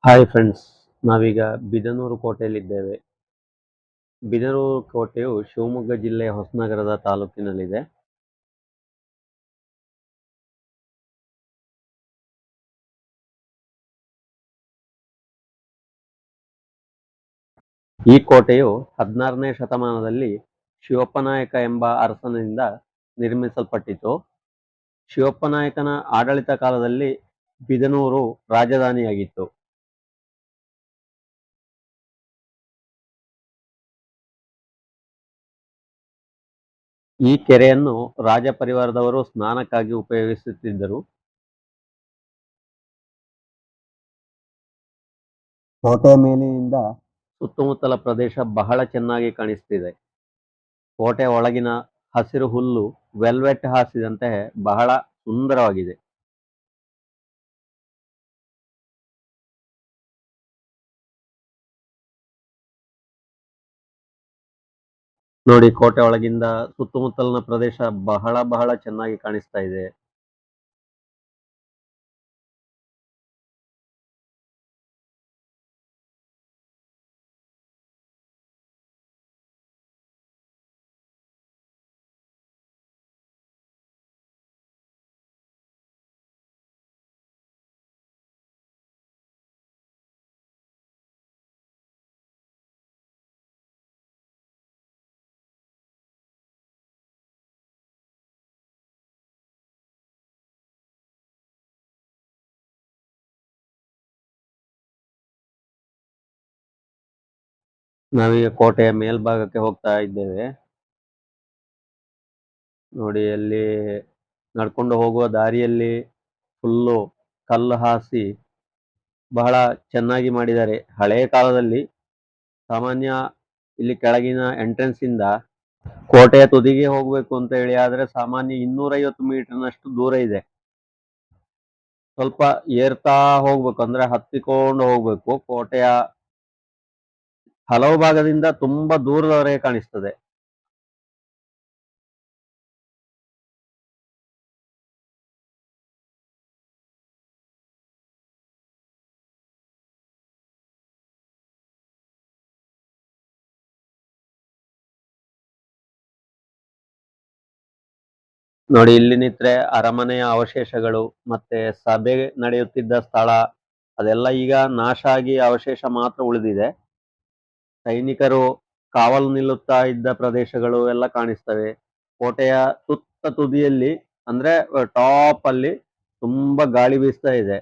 Hi friends, ನಾವೀಗ ಬಿದನೂರು ಕೋಟೆಯಲ್ಲಿದ್ದೇವೆ. ಬಿದನೂರು ಕೋಟೆಯು ಶಿವಮೊಗ್ಗ ಜಿಲ್ಲೆಯ ಹೊಸನಗರದ ತಾಲೂಕಿನಲ್ಲಿದೆ. ಈ ಕೋಟೆಯು 16ನೇ ಶತಮಾನದಲ್ಲಿ ಶಿವಪ್ಪನಾಯಕ ಎಂಬ ಅರಸನಿಂದ ನಿರ್ಮಿಸಲ್ಪಟ್ಟಿತು. ಶಿವಪ್ಪನಾಯಕನ ಆಡಳಿತ ಕಾಲದಲ್ಲಿ ಬಿದನೂರು ರಾಜಧಾನಿಯಾಗಿತ್ತು. ಈ ಕೆರೆಯನ್ನು ರಾಜ ಪರಿವಾರದವರು ಸ್ನಾನಕ್ಕಾಗಿ ಉಪಯೋಗಿಸುತ್ತಿದ್ದರು. ಕೋಟೆಯ ಮೇಲಿನಿಂದ ಸುತ್ತಮುತ್ತಲ ಪ್ರದೇಶ ಬಹಳ ಚೆನ್ನಾಗಿ ಕಾಣಿಸ್ತಿದೆ. ಕೋಟೆಯ ಒಳಗಿನ ಹಸಿರು ಹುಲ್ಲು ವೆಲ್ವೆಟ್ ಹಾಸಿದಂತೆ ಬಹಳ ಸುಂದರವಾಗಿದೆ. ನೋಡಿ, ಕೋಟೆ ಒಳಗಿಂದ ಸುತ್ತಮುತ್ತಲಿನ ಪ್ರದೇಶ ಬಹಳ ಬಹಳ ಚೆನ್ನಾಗಿ ಕಾಣಿಸ್ತಾ ಇದೆ. ನಾವೀಗ ಕೋಟೆಯ ಮೇಲ್ಭಾಗಕ್ಕೆ ಹೋಗ್ತಾ ಇದ್ದೇವೆ. ನೋಡಿ, ಅಲ್ಲಿ ನಡ್ಕೊಂಡು ಹೋಗುವ ದಾರಿಯಲ್ಲಿ ಫುಲ್ಲು ಕಲ್ಲು ಹಾಸಿ ಬಹಳ ಚೆನ್ನಾಗಿ ಮಾಡಿದ್ದಾರೆ. ಹಳೆಯ ಕಾಲದಲ್ಲಿ ಸಾಮಾನ್ಯ ಇಲ್ಲಿ ಕೆಳಗಿನ ಎಂಟ್ರೆನ್ಸ್ ಇಂದ ಕೋಟೆಯ ತುದಿಗೆ ಹೋಗ್ಬೇಕು ಅಂತ ಹೇಳಿ ಆದ್ರೆ ಸಾಮಾನ್ಯ 250 ಮೀಟರ್ನಷ್ಟು ದೂರ ಇದೆ. ಸ್ವಲ್ಪ ಏರ್ತಾ ಹೋಗ್ಬೇಕು, ಅಂದ್ರೆ ಹತ್ತಿಕೊಂಡು ಹೋಗ್ಬೇಕು. ಕೋಟೆಯ ಹಲವು ಭಾಗದಿಂದ ತುಂಬಾ ದೂರದವರೆಗೆ ಕಾಣಿಸ್ತದೆ. ನೋಡಿ, ಇಲ್ಲಿ ನಿಂತ್ರೆ ಅರಮನೆಯ ಅವಶೇಷಗಳು ಮತ್ತೆ ಸಭೆ ನಡೆಯುತ್ತಿದ್ದ ಸ್ಥಳ ಅದೆಲ್ಲ ಈಗ ನಾಶ ಆಗಿ ಅವಶೇಷ ಮಾತ್ರ ಉಳಿದಿದೆ. ಸೈನಿಕರು ಕಾವಲು ನಿಲ್ಲುತ್ತಾ ಇದ್ದ ಪ್ರದೇಶಗಳು ಎಲ್ಲ ಕಾಣಿಸ್ತವೆ. ಕೋಟೆಯ ಸುತ್ತ ತುದಿಯಲ್ಲಿ, ಅಂದ್ರೆ ಟಾಪ್ ಅಲ್ಲಿ ತುಂಬಾ ಗಾಳಿ ಬೀಸ್ತಾ ಇದೆ.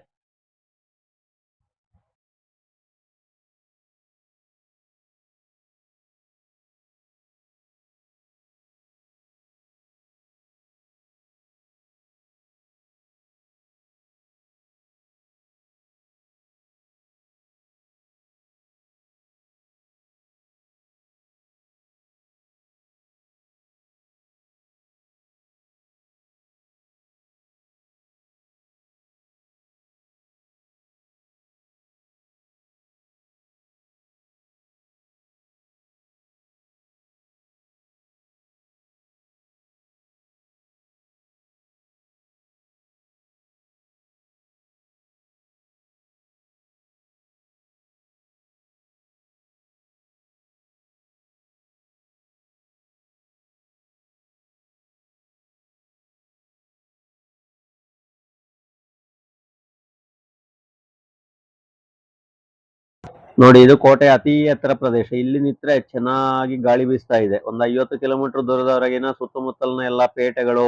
ನೋಡಿ, ಇದು ಕೋಟೆ ಅತಿ ಎತ್ತರ ಪ್ರದೇಶ. ಇಲ್ಲಿ ನಿಂತ್ರೆ ಚೆನ್ನಾಗಿ ಗಾಳಿ ಬೀಸ್ತಾ ಇದೆ. ಒಂದು 50 ಕಿಲೋಮೀಟರ್ ದೂರದವರೆಗಿನ ಸುತ್ತಮುತ್ತಲಿನ ಎಲ್ಲಾ ಪೇಟೆಗಳು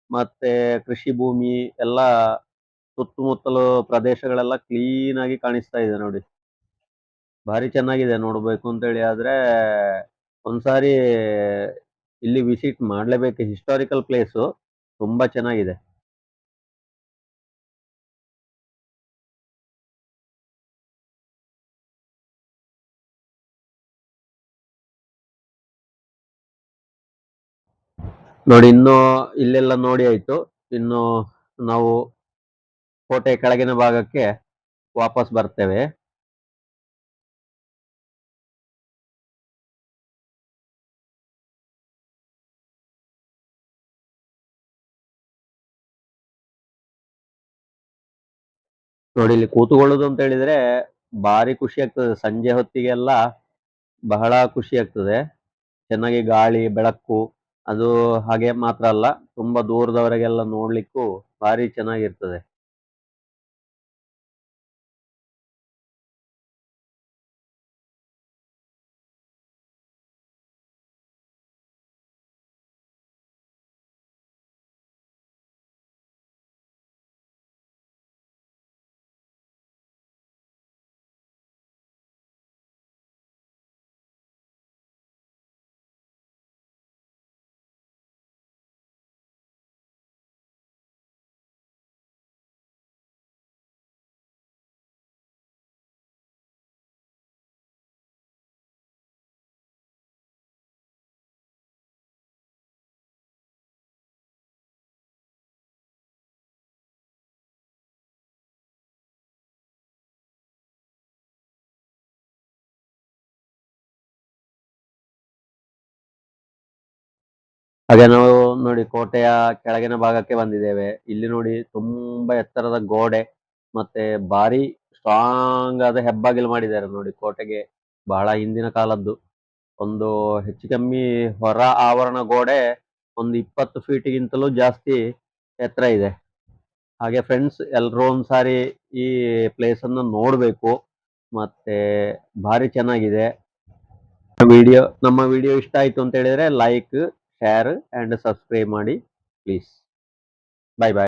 ಮತ್ತೆ ಕೃಷಿ ಭೂಮಿ ಎಲ್ಲ ಸುತ್ತಮುತ್ತಲು ಪ್ರದೇಶಗಳೆಲ್ಲ ಕ್ಲೀನ್ ಆಗಿ ಕಾಣಿಸ್ತಾ ಇದೆ. ನೋಡಿ, ಭಾರಿ ಚೆನ್ನಾಗಿದೆ. ನೋಡ್ಬೇಕು ಅಂತ ಹೇಳಿ ಆದ್ರೆ ಒಂದ್ಸಾರಿ ಇಲ್ಲಿ ವಿಸಿಟ್ ಮಾಡ್ಲೇಬೇಕು. ಹಿಸ್ಟಾರಿಕಲ್ ಪ್ಲೇಸು, ತುಂಬಾ ಚೆನ್ನಾಗಿದೆ. ನೋಡಿ, ಇನ್ನು ಇಲ್ಲೆಲ್ಲ ನೋಡಿ ಆಯ್ತು. ಇನ್ನು ನಾವು ಕೋಟೆ ಕೆಳಗಿನ ಭಾಗಕ್ಕೆ ವಾಪಸ್ ಬರ್ತೇವೆ. ನೋಡಿ, ಇಲ್ಲಿ ಕೂತುಕೊಳ್ಳುದು ಅಂತ ಹೇಳಿದ್ರೆ ಭಾರಿ ಖುಷಿ ಆಗ್ತದೆ ಸಂಜೆ ಹೊತ್ತಿಗೆಲ್ಲ. ಬಹಳ ಖುಷಿ ಆಗ್ತದೆ. ಚೆನ್ನಾಗಿ ಗಾಳಿ ಬೆಳಕು ಅದು ಹಾಗೆ ಮಾತ್ರ ಅಲ್ಲ, ತುಂಬಾ ದೂರದವರೆಗೆಲ್ಲ ನೋಡ್ಲಿಕ್ಕೂ ಭಾರಿ ಚೆನ್ನಾಗಿರ್ತದೆ. ಹಾಗೆ ನಾವು ನೋಡಿ ಕೋಟೆಯ ಕೆಳಗಿನ ಭಾಗಕ್ಕೆ ಬಂದಿದ್ದೇವೆ. ಇಲ್ಲಿ ನೋಡಿ ತುಂಬಾ ಎತ್ತರದ ಗೋಡೆ, ಮತ್ತೆ ಭಾರಿ ಸ್ಟ್ರಾಂಗ್ ಆದ ಹೆಬ್ಬಾಗಿಲು ಮಾಡಿದ್ದಾರೆ ನೋಡಿ ಕೋಟೆಗೆ. ಬಹಳ ಹಿಂದಿನ ಕಾಲದ್ದು. ಒಂದು ಹೆಚ್ಚು ಕಮ್ಮಿ ಹೊರ ಆವರಣ ಗೋಡೆ ಒಂದು 20 ಫೀಟ್ಗಿಂತಲೂ ಜಾಸ್ತಿ ಎತ್ತರ ಇದೆ. ಹಾಗೆ ಫ್ರೆಂಡ್ಸ್ ಎಲ್ರೂ ಒಂದ್ಸಾರಿ ಈ ಪ್ಲೇಸ್ ಅನ್ನು ನೋಡ್ಬೇಕು. ಮತ್ತೆ ಭಾರಿ ಚೆನ್ನಾಗಿದೆ. ನಮ್ಮ ವಿಡಿಯೋ ಇಷ್ಟ ಆಯ್ತು ಅಂತ ಹೇಳಿದ್ರೆ ಲೈಕ್, ಶೇರ್ ಅಂಡ್ ಸಬ್ಸ್ಕ್ರೈಬ್ ಮಾಡಿ ಪ್ಲೀಸ್. ಬಾಯ್ ಬಾಯ್.